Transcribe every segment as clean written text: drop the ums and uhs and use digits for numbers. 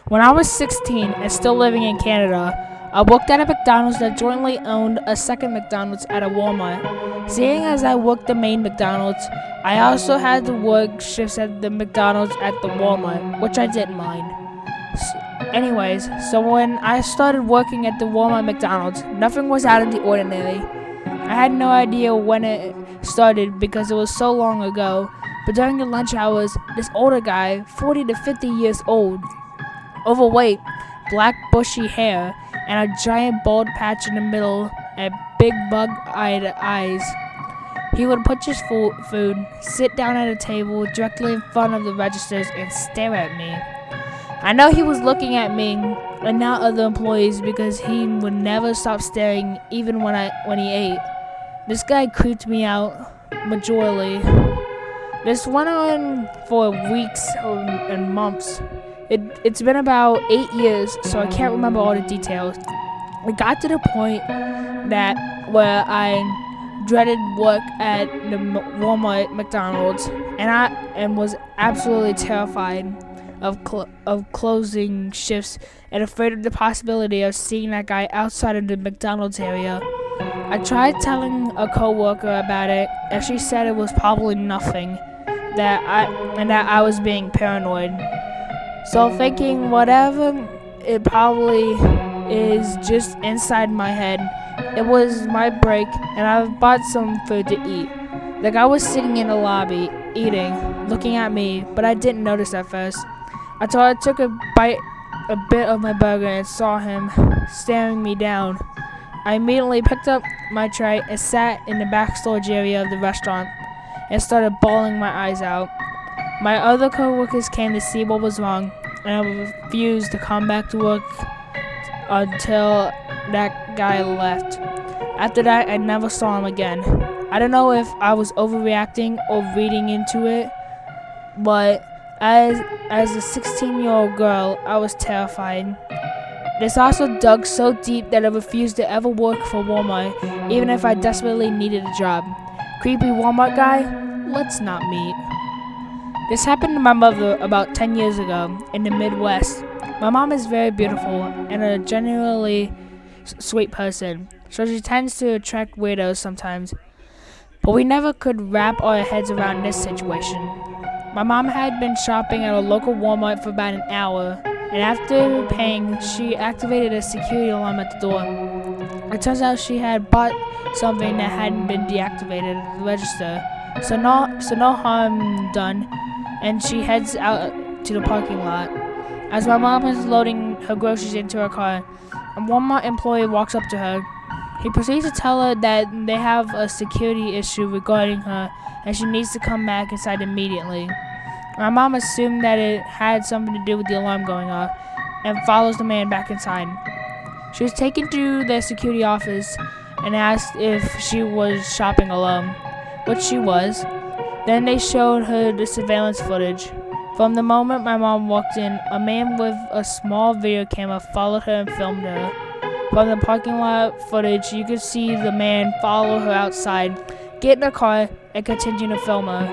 When I was 16 and still living in Canada, I worked at a McDonald's that jointly owned a second McDonald's at a Walmart. Seeing as I worked the main McDonald's, I also had to work shifts at the McDonald's at the Walmart, which I didn't mind. So when I started working at the Walmart McDonald's, nothing was out of the ordinary. I had no idea when it started because it was so long ago, but during the lunch hours, this older guy, 40 to 50 years old, overweight, black bushy hair, and a giant bald patch in the middle, and big bug-eyed eyes. He would put his food, sit down at a table directly in front of the registers, and stare at me. I know he was looking at me and not other employees because he would never stop staring even when he ate. This guy creeped me out majorly. This went on for weeks and months. It's been about 8 years, so I can't remember all the details. It got to the point where I dreaded work at the Walmart McDonald's, and was absolutely terrified of closing shifts and afraid of the possibility of seeing that guy outside of the McDonald's area. I tried telling a coworker about it, and she said it was probably nothing, that I was being paranoid. So thinking whatever it probably is just inside my head, it was my break, and I bought some food to eat. The guy was sitting in the lobby, eating, looking at me, but I didn't notice at first. Until I took a bit of my burger and saw him staring me down. I immediately picked up my tray and sat in the back storage area of the restaurant and started bawling my eyes out. My other coworkers came to see what was wrong, and I refused to come back to work until that guy left. After that, I never saw him again. I don't know if I was overreacting or reading into it, but as a 16-year-old girl, I was terrified. This also dug so deep that I refused to ever work for Walmart, even if I desperately needed a job. Creepy Walmart guy? Let's not meet. This happened to my mother about 10 years ago in the Midwest. My mom is very beautiful and a genuinely sweet person, so she tends to attract weirdos sometimes. But we never could wrap our heads around this situation. My mom had been shopping at a local Walmart for about an hour, and after paying, she activated a security alarm at the door. It turns out she had bought something that hadn't been deactivated at the register, so no harm done, and she heads out to the parking lot. As my mom is loading her groceries into her car, a Walmart employee walks up to her. He proceeds to tell her that they have a security issue regarding her and she needs to come back inside immediately. My mom assumed that it had something to do with the alarm going off and follows the man back inside. She was taken to the security office and asked if she was shopping alone, which she was. Then they showed her the surveillance footage. From the moment my mom walked in, a man with a small video camera followed her and filmed her. From the parking lot footage, you could see the man follow her outside, get in the car, and continue to film her.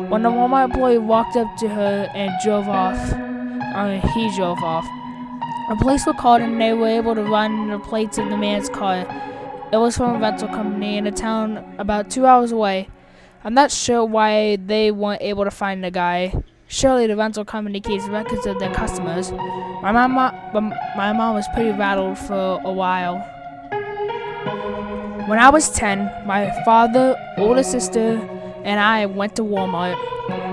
When the Walmart employee walked up to her and he drove off. The police were called and they were able to run the plates of the man's car. It was from a rental company in a town about 2 hours away. I'm not sure why they weren't able to find the guy. Surely the rental company keeps records of their customers. My mom was pretty rattled for a while. When I was 10, my father, older sister, and I went to Walmart.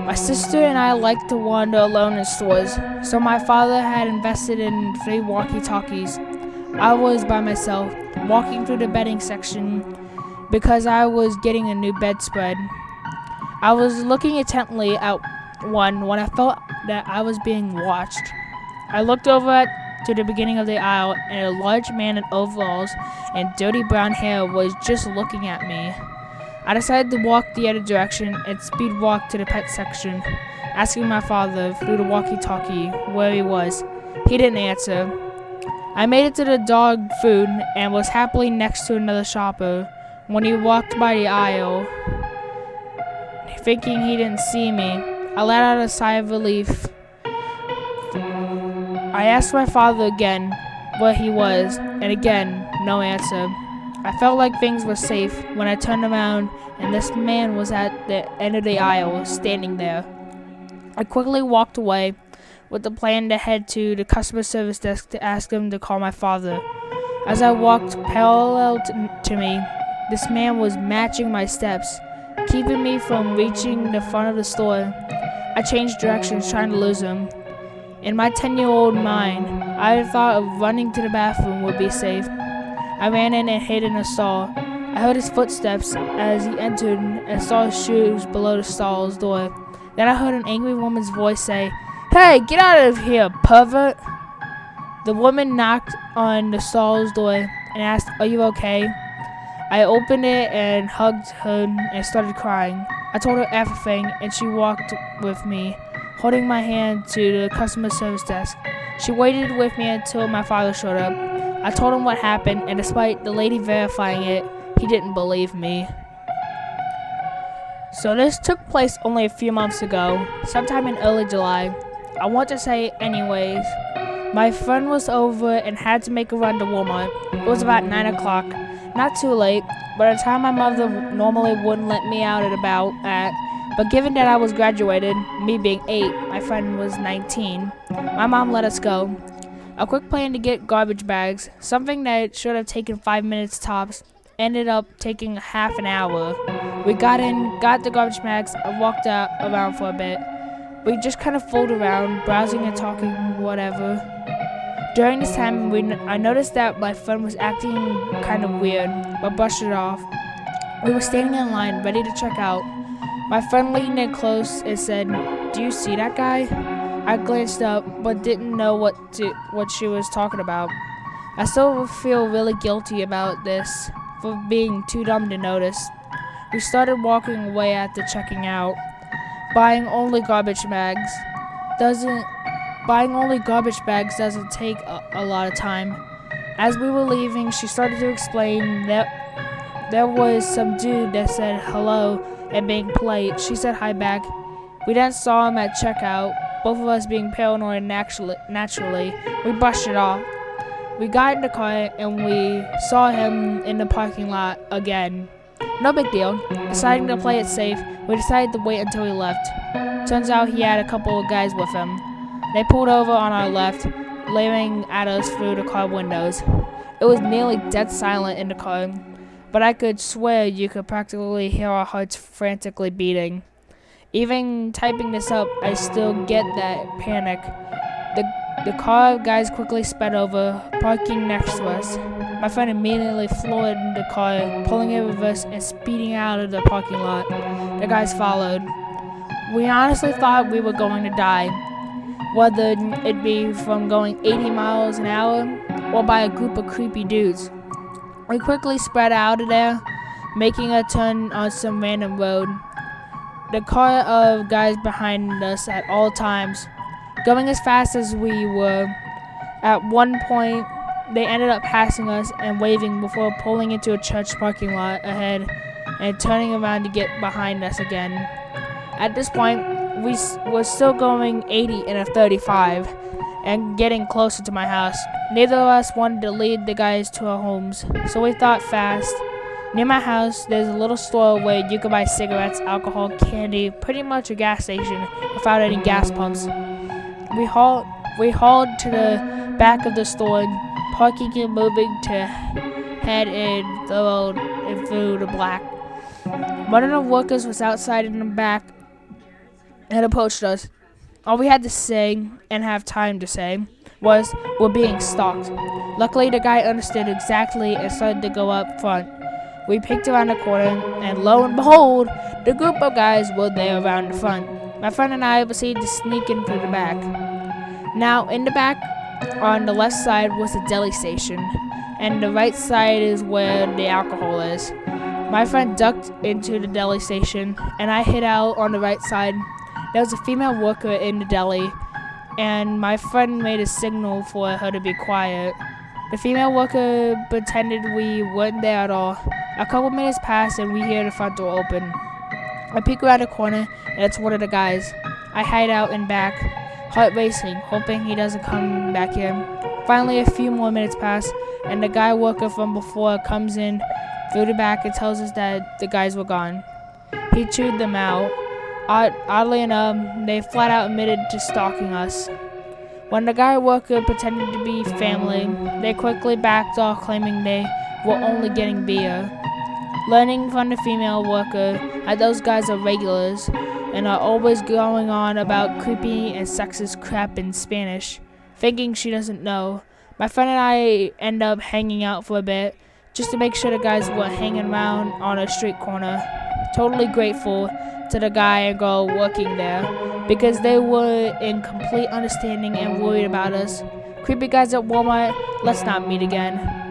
My sister and I liked to wander alone in stores, so my father had invested in 3 walkie-talkies. I was by myself, walking through the bedding section because I was getting a new bedspread. I was looking intently at one when I felt that I was being watched. I looked over to the beginning of the aisle, and a large man in overalls and dirty brown hair was just looking at me. I decided to walk the other direction and speed walk to the pet section, asking my father through the walkie-talkie where he was. He didn't answer. I made it to the dog food and was happily next to another shopper when he walked by the aisle. Thinking he didn't see me, I let out a sigh of relief. I asked my father again where he was, and again, no answer. I felt like things were safe when I turned around and this man was at the end of the aisle, standing there. I quickly walked away with the plan to head to the customer service desk to ask him to call my father. As I walked parallel to me, this man was matching my steps, keeping me from reaching the front of the store. I changed directions trying to lose him. In my 10-year-old mind, I thought of running to the bathroom would be safe. I ran in and hid in a stall. I heard his footsteps as he entered and saw his shoes below the stall's door. Then I heard an angry woman's voice say, "Hey, get out of here, pervert!" The woman knocked on the stall's door and asked, "Are you okay?" I opened it and hugged her and started crying. I told her everything and she walked with me, holding my hand to the customer service desk. She waited with me until my father showed up. I told him what happened, and despite the lady verifying it, he didn't believe me. So this took place only a few months ago, sometime in early July. I want to say anyways. My friend was over and had to make a run to Walmart. It was about 9 o'clock. Not too late, but at a time my mother normally wouldn't let me out and about at. But given that I was graduated, me being 8, my friend was 19, my mom let us go. A quick plan to get garbage bags, something that should have taken 5 minutes tops, ended up taking half an hour. We got in, got the garbage bags, and walked out around for a bit. We just kind of fooled around, browsing and talking, whatever. During this time, I noticed that my friend was acting kind of weird, but brushed it off. We were standing in line, ready to check out. My friend leaned in close and said, "Do you see that guy?" I glanced up, but didn't know what she was talking about. I still feel really guilty about this, for being too dumb to notice. We started walking away after checking out. Buying only garbage bags doesn't take a lot of time. As we were leaving, she started to explain that there was some dude that said hello and being polite. She said hi back. We then saw him at checkout, both of us being paranoid naturally. We brushed it off. We got in the car and we saw him in the parking lot again. No big deal. Deciding to play it safe, we decided to wait until he left. Turns out he had a couple of guys with him. They pulled over on our left, glaring at us through the car windows. It was nearly dead silent in the car, but I could swear you could practically hear our hearts frantically beating. Even typing this up, I still get that panic. The car guys quickly sped over, parking next to us. My friend immediately floored the car, pulling in reverse and speeding out of the parking lot. The guys followed. We honestly thought we were going to die, whether it be from going 80 miles an hour or by a group of creepy dudes. We quickly spread out of there, making a turn on some random road. The car of guys behind us at all times, going as fast as we were. At one point, they ended up passing us and waving before pulling into a church parking lot ahead and turning around to get behind us again. At this point, we were still going 80 in a 35 and getting closer to my house. Neither of us wanted to lead the guys to our homes, so we thought fast. Near my house, there's a little store where you can buy cigarettes, alcohol, candy, pretty much a gas station without any gas pumps. We hauled to the back of the store, parking and moving to head in through the black. One of the workers was outside in the back and approached us. All we had to say, and have time to say, was, "We're being stalked." Luckily, the guy understood exactly and started to go up front. We peeked around the corner, and lo and behold, the group of guys were there around the front. My friend and I proceeded to sneak into the back. Now, in the back, on the left side was the deli station, and the right side is where the alcohol is. My friend ducked into the deli station, and I hid out on the right side. There was a female worker in the deli, and my friend made a signal for her to be quiet. The female worker pretended we weren't there at all. A couple minutes passed and we hear the front door open. I peek around the corner and it's one of the guys. I hide out in back. heart racing, hoping he doesn't come back here. Finally, a few more minutes pass, and the guy worker from before comes in through the back and tells us that the guys were gone. He chewed them out. Oddly enough, they flat out admitted to stalking us. When the guy worker pretended to be family, they quickly backed off, claiming they were only getting beer. Learning from the female worker that those guys are regulars and are always going on about creepy and sexist crap in Spanish, thinking she doesn't know, my friend and I end up hanging out for a bit just to make sure the guys were hanging around on a street corner. Totally grateful to the guy and girl working there because they were in complete understanding and worried about us. Creepy guys at Walmart, let's not meet again.